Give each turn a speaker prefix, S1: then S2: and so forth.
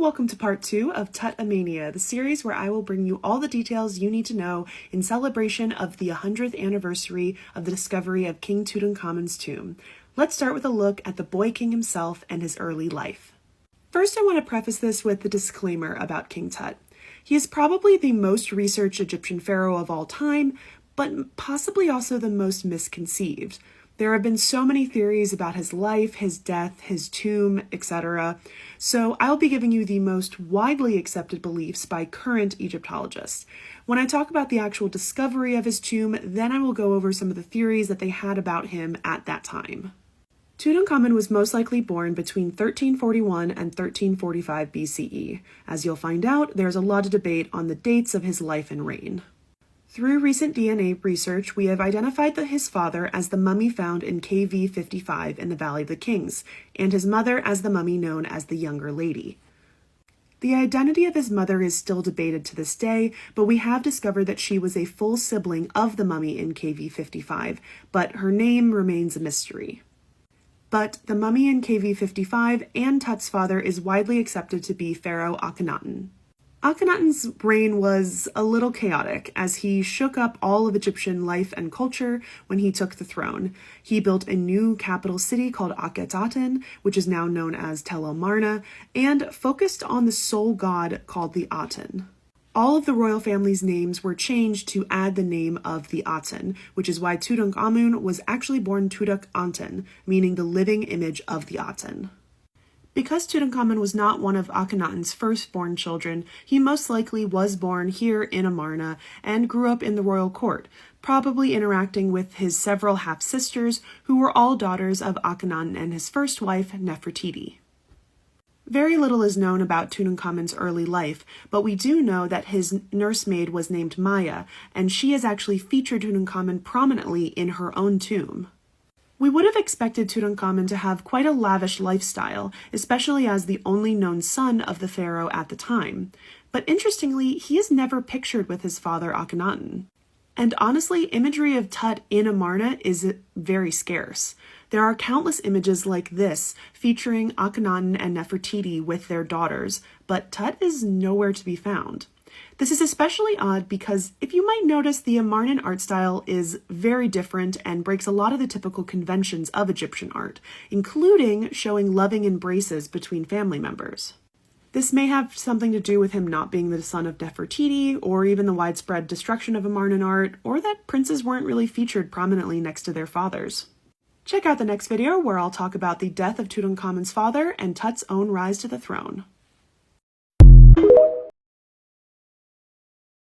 S1: Welcome to part 2 of Tutomania, the series where I will bring you all the details you need to know in celebration of the 100th anniversary of the discovery of King Tutankhamun's tomb. Let's start with a look at the boy king himself and his early life. First, I want to preface this with the disclaimer about King Tut. He is probably the most researched Egyptian pharaoh of all time, but possibly also the most misconceived. There have been so many theories about his life, his death, his tomb, etc. So I'll be giving you the most widely accepted beliefs by current Egyptologists. When I talk about the actual discovery of his tomb, then I will go over some of the theories that they had about him at that time. Tutankhamun was most likely born between 1341 and 1345 BCE. As you'll find out, there's a lot of debate on the dates of his life and reign. Through recent DNA research, we have identified his father as the mummy found in KV 55 in the Valley of the Kings, and his mother as the mummy known as the Younger Lady. The identity of his mother is still debated to this day, but we have discovered that she was a full sibling of the mummy in KV 55, but her name remains a mystery. But the mummy in KV 55 and Tut's father is widely accepted to be Pharaoh Akhenaten. Akhenaten's reign was a little chaotic as he shook up all of Egyptian life and culture when he took the throne. He built a new capital city called Akhetaten, which is now known as Tel El Marna, and focused on the sole god called the Aten. All of the royal family's names were changed to add the name of the Aten, which is why Tutankhamun was actually born Tutank-Anten, meaning the living image of the Aten. Because Tutankhamun was not one of Akhenaten's firstborn children, he most likely was born here in Amarna and grew up in the royal court, probably interacting with his several half-sisters who were all daughters of Akhenaten and his first wife, Nefertiti. Very little is known about Tutankhamun's early life, but we do know that his nursemaid was named Maya, and she has actually featured Tutankhamun prominently in her own tomb. We would have expected Tutankhamun to have quite a lavish lifestyle, especially as the only known son of the pharaoh at the time. But interestingly, he is never pictured with his father Akhenaten. And honestly, imagery of Tut in Amarna is very scarce. There are countless images like this featuring Akhenaten and Nefertiti with their daughters, but Tut is nowhere to be found. This is especially odd because, if you might notice, the Amarnan art style is very different and breaks a lot of the typical conventions of Egyptian art, including showing loving embraces between family members. This may have something to do with him not being the son of Nefertiti, or even the widespread destruction of Amarnan art, or that princes weren't really featured prominently next to their fathers. Check out the next video where I'll talk about the death of Tutankhamun's father and Tut's own rise to the throne.